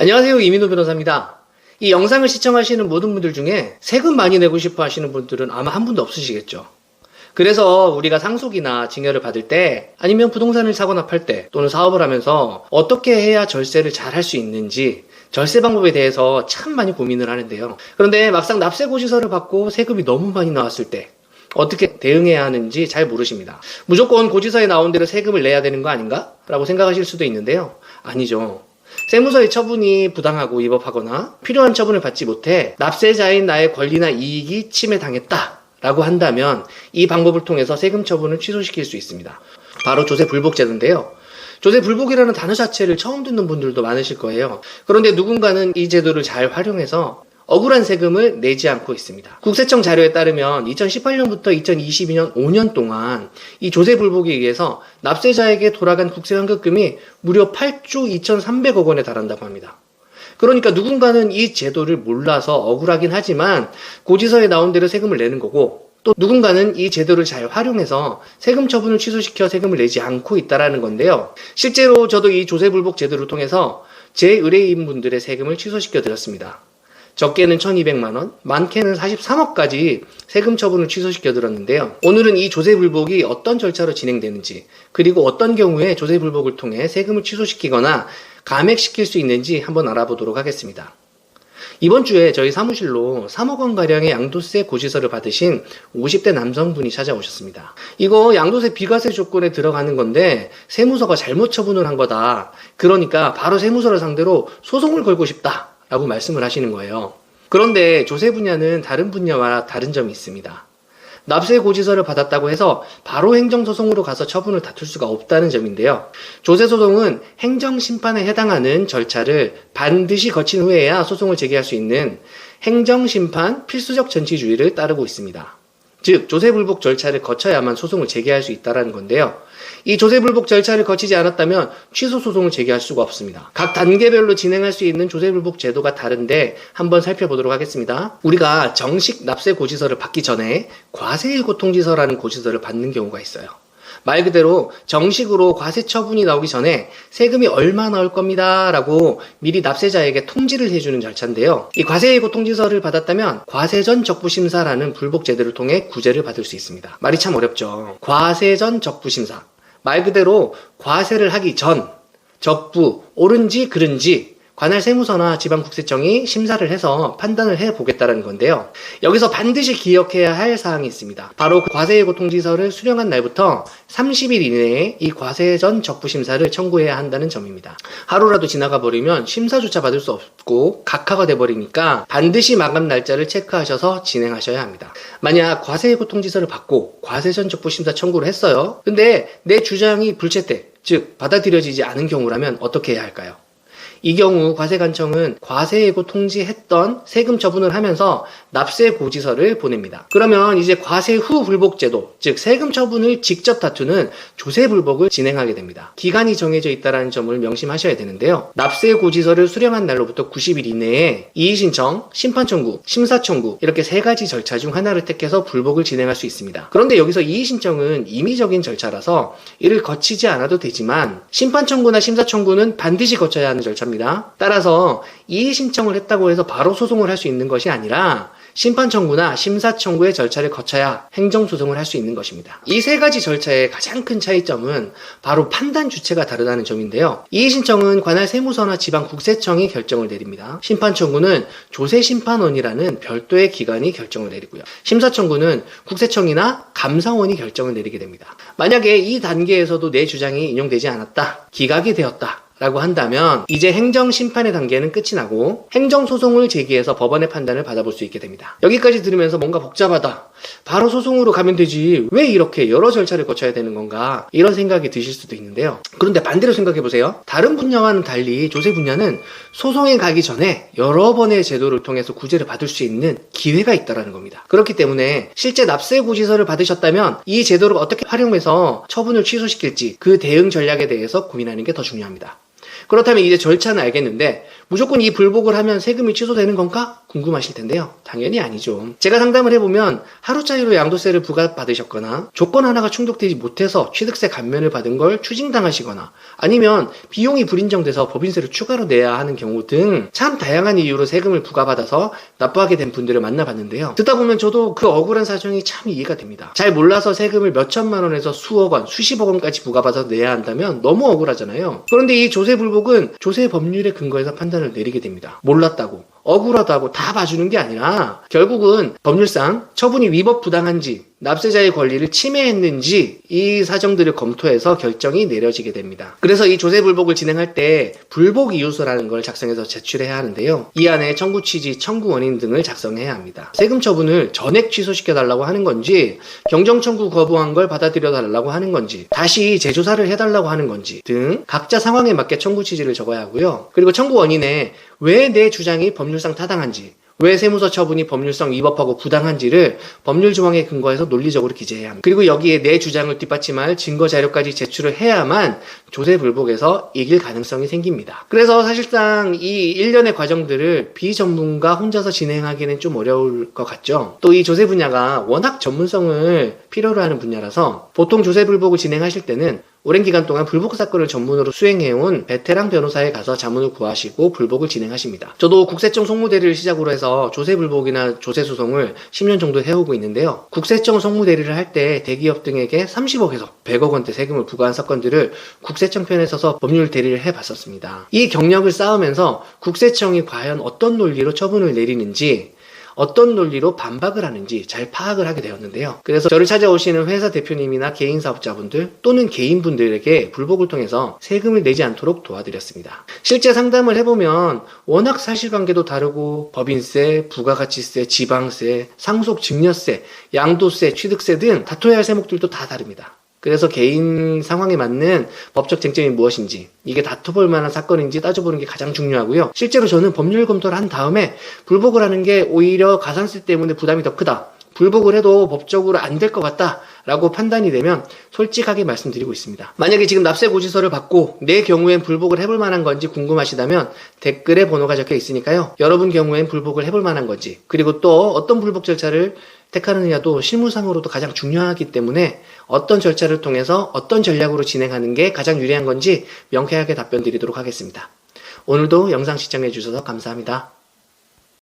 안녕하세요. 이민호 변호사입니다. 이 영상을 시청하시는 모든 분들 중에 세금 많이 내고 싶어 하시는 분들은 아마 한 분도 없으시겠죠. 그래서 우리가 상속이나 증여를 받을 때, 아니면 부동산을 사거나 팔 때, 또는 사업을 하면서 어떻게 해야 절세를 잘 할 수 있는지, 절세 방법에 대해서 참 많이 고민을 하는데요. 그런데 막상 납세 고지서를 받고 세금이 너무 많이 나왔을 때 어떻게 대응해야 하는지 잘 모르십니다. 무조건 고지서에 나온 대로 세금을 내야 되는 거 아닌가? 라고 생각하실 수도 있는데요. 아니죠. 세무서의 처분이 부당하고 위법하거나 필요한 처분을 받지 못해 납세자인 나의 권리나 이익이 침해당했다 라고 한다면 이 방법을 통해서 세금 처분을 취소시킬 수 있습니다. 바로 조세불복제도인데요. 조세불복이라는 단어 자체를 처음 듣는 분들도 많으실 거예요. 그런데 누군가는 이 제도를 잘 활용해서 억울한 세금을 내지 않고 있습니다. 국세청 자료에 따르면 2018년부터 2022년 5년 동안 이 조세불복에 의해서 납세자에게 돌아간 국세환급금이 무려 8조 2,300억 원에 달한다고 합니다. 그러니까 누군가는 이 제도를 몰라서 억울하긴 하지만 고지서에 나온 대로 세금을 내는 거고, 또 누군가는 이 제도를 잘 활용해서 세금 처분을 취소시켜 세금을 내지 않고 있다는 건데요. 실제로 저도 이 조세불복 제도를 통해서 제 의뢰인분들의 세금을 취소시켜 드렸습니다. 적게는 1,200만원, 많게는 43억까지 세금 처분을 취소시켜 드렸는데요. 오늘은 이 조세불복이 어떤 절차로 진행되는지, 그리고 어떤 경우에 조세불복을 통해 세금을 취소시키거나 감액시킬 수 있는지 한번 알아보도록 하겠습니다. 이번 주에 저희 사무실로 3억 원가량의 양도세 고지서를 받으신 50대 남성분이 찾아오셨습니다. 이거 양도세 비과세 조건에 들어가는 건데 세무서가 잘못 처분을 한 거다. 그러니까 바로 세무서를 상대로 소송을 걸고 싶다 라고 말씀을 하시는 거예요. 그런데 조세 분야는 다른 분야와 다른 점이 있습니다. 납세 고지서를 받았다고 해서 바로 행정소송으로 가서 처분을 다툴 수가 없다는 점인데요. 조세소송은 행정심판에 해당하는 절차를 반드시 거친 후에야 소송을 제기할 수 있는 행정심판 필수적 전치주의를 따르고 있습니다. 즉, 조세불복 절차를 거쳐야만 소송을 제기할 수 있다는 건데요. 이 조세불복 절차를 거치지 않았다면 취소 소송을 제기할 수가 없습니다. 각 단계별로 진행할 수 있는 조세불복 제도가 다른데 한번 살펴보도록 하겠습니다. 우리가 정식 납세 고지서를 받기 전에 과세일고 통지서라는 고지서를 받는 경우가 있어요. 말 그대로 정식으로 과세 처분이 나오기 전에 세금이 얼마 나올 겁니다 라고 미리 납세자에게 통지를 해주는 절차인데요. 이 과세예고 통지서를 받았다면 과세전 적부심사라는 불복제도를 통해 구제를 받을 수 있습니다. 말이 참 어렵죠. 과세전 적부심사, 말 그대로 과세를 하기 전 적부, 옳은지 그른지 관할 세무서나 지방국세청이 심사를 해서 판단을 해보겠다는 건데요. 여기서 반드시 기억해야 할 사항이 있습니다. 바로 과세예고 통지서를 수령한 날부터 30일 이내에 이 과세 전 적부심사를 청구해야 한다는 점입니다. 하루라도 지나가 버리면 심사조차 받을 수 없고 각하가 돼버리니까 반드시 마감 날짜를 체크하셔서 진행하셔야 합니다. 만약 과세예고 통지서를 받고 과세 전 적부심사 청구를 했어요. 근데 내 주장이 불채택, 즉 받아들여지지 않은 경우라면 어떻게 해야 할까요? 이 경우 과세관청은 과세예고 통지했던 세금 처분을 하면서 납세 고지서를 보냅니다. 그러면 이제 과세 후 불복제도, 즉 세금 처분을 직접 다투는 조세불복을 진행하게 됩니다. 기간이 정해져 있다는 점을 명심하셔야 되는데요. 납세 고지서를 수령한 날로부터 90일 이내에 이의신청, 심판청구, 심사청구 이렇게 세 가지 절차 중 하나를 택해서 불복을 진행할 수 있습니다. 그런데 여기서 이의신청은 임의적인 절차라서 이를 거치지 않아도 되지만 심판청구나 심사청구는 반드시 거쳐야 하는 절차입니다. 따라서 이의 신청을 했다고 해서 바로 소송을 할 수 있는 것이 아니라 심판청구나 심사청구의 절차를 거쳐야 행정소송을 할 수 있는 것입니다. 이 세 가지 절차의 가장 큰 차이점은 바로 판단 주체가 다르다는 점인데요. 이의 신청은 관할 세무서나 지방국세청이 결정을 내립니다. 심판청구는 조세심판원이라는 별도의 기관이 결정을 내리고요. 심사청구는 국세청이나 감사원이 결정을 내리게 됩니다. 만약에 이 단계에서도 내 주장이 인용되지 않았다, 기각이 되었다 라고 한다면 이제 행정심판의 단계는 끝이 나고 행정소송을 제기해서 법원의 판단을 받아볼 수 있게 됩니다. 여기까지 들으면서 뭔가 복잡하다, 바로 소송으로 가면 되지, 왜 이렇게 여러 절차를 거쳐야 되는 건가, 이런 생각이 드실 수도 있는데요. 그런데 반대로 생각해보세요. 다른 분야와는 달리 조세 분야는 소송에 가기 전에 여러 번의 제도를 통해서 구제를 받을 수 있는 기회가 있다는 겁니다. 그렇기 때문에 실제 납세 고지서를 받으셨다면 이 제도를 어떻게 활용해서 처분을 취소시킬지 그 대응 전략에 대해서 고민하는 게 더 중요합니다. 그렇다면 이제 절차는 알겠는데 무조건 이 불복을 하면 세금이 취소되는 건가? 궁금하실 텐데요. 당연히 아니죠. 제가 상담을 해보면 하루 차이로 양도세를 부과받으셨거나 조건 하나가 충족되지 못해서 취득세 감면을 받은 걸 추징당하시거나 아니면 비용이 불인정돼서 법인세를 추가로 내야 하는 경우 등 참 다양한 이유로 세금을 부과받아서 납부하게 된 분들을 만나봤는데요. 듣다 보면 저도 그 억울한 사정이 참 이해가 됩니다. 잘 몰라서 세금을 몇 천만 원에서 수억 원, 수십억 원까지 부과받아서 내야 한다면 너무 억울하잖아요. 그런데 이 조세불복은 조세 법률에 근거해서 판단을 내리게 됩니다. 몰랐다고, 억울하다고 다 봐주는 게 아니라 결국은 법률상 처분이 위법 부당한지 납세자의 권리를 침해했는지 이 사정들을 검토해서 결정이 내려지게 됩니다. 그래서 이 조세불복을 진행할 때 불복 이유서라는 걸 작성해서 제출해야 하는데요. 이 안에 청구 취지, 청구 원인 등을 작성해야 합니다. 세금 처분을 전액 취소시켜달라고 하는 건지 경정 청구 거부한 걸 받아들여 달라고 하는 건지 다시 재조사를 해달라고 하는 건지 등 각자 상황에 맞게 청구 취지를 적어야 하고요. 그리고 청구 원인에 왜 내 주장이 법률상 타당한지, 왜 세무서 처분이 법률상 위법하고 부당한지를 법률 조항에 근거해서 논리적으로 기재해야 합니다. 그리고 여기에 내 주장을 뒷받침할 증거 자료까지 제출을 해야만 조세불복에서 이길 가능성이 생깁니다. 그래서 사실상 이 일련의 과정들을 비전문가 혼자서 진행하기는 좀 어려울 것 같죠. 또 이 조세 분야가 워낙 전문성을 필요로 하는 분야라서 보통 조세불복을 진행하실 때는 오랜 기간 동안 불복 사건을 전문으로 수행해온 베테랑 변호사에 가서 자문을 구하시고 불복을 진행하십니다. 저도 국세청 송무대리를 시작으로 해서 조세불복이나 조세소송을 10년 정도 해오고 있는데요. 국세청 송무대리를 할 때 대기업 등에게 30억에서 100억 원대 세금을 부과한 사건들을 국세청 편에 서서 법률 대리를 해봤었습니다. 이 경력을 쌓으면서 국세청이 과연 어떤 논리로 처분을 내리는지 어떤 논리로 반박을 하는지 잘 파악을 하게 되었는데요. 그래서 저를 찾아오시는 회사 대표님이나 개인 사업자분들 또는 개인분들에게 불복을 통해서 세금을 내지 않도록 도와드렸습니다. 실제 상담을 해보면 워낙 사실관계도 다르고 법인세, 부가가치세, 지방세, 상속 증여세, 양도세, 취득세 등 다퉈야 할 세목들도 다 다릅니다. 그래서 개인 상황에 맞는 법적 쟁점이 무엇인지 이게 다퉈볼 만한 사건인지 따져보는 게 가장 중요하고요. 실제로 저는 법률 검토를 한 다음에 불복을 하는 게 오히려 가산세 때문에 부담이 더 크다. 불복을 해도 법적으로 안 될 것 같다 라고 판단이 되면 솔직하게 말씀드리고 있습니다. 만약에 지금 납세고지서를 받고 내 경우엔 불복을 해볼 만한 건지 궁금하시다면 댓글에 번호가 적혀 있으니까요. 여러분 경우엔 불복을 해볼 만한 건지 그리고 또 어떤 불복 절차를 택하느냐도 실무상으로도 가장 중요하기 때문에 어떤 절차를 통해서 어떤 전략으로 진행하는 게 가장 유리한 건지 명쾌하게 답변 드리도록 하겠습니다. 오늘도 영상 시청해 주셔서 감사합니다.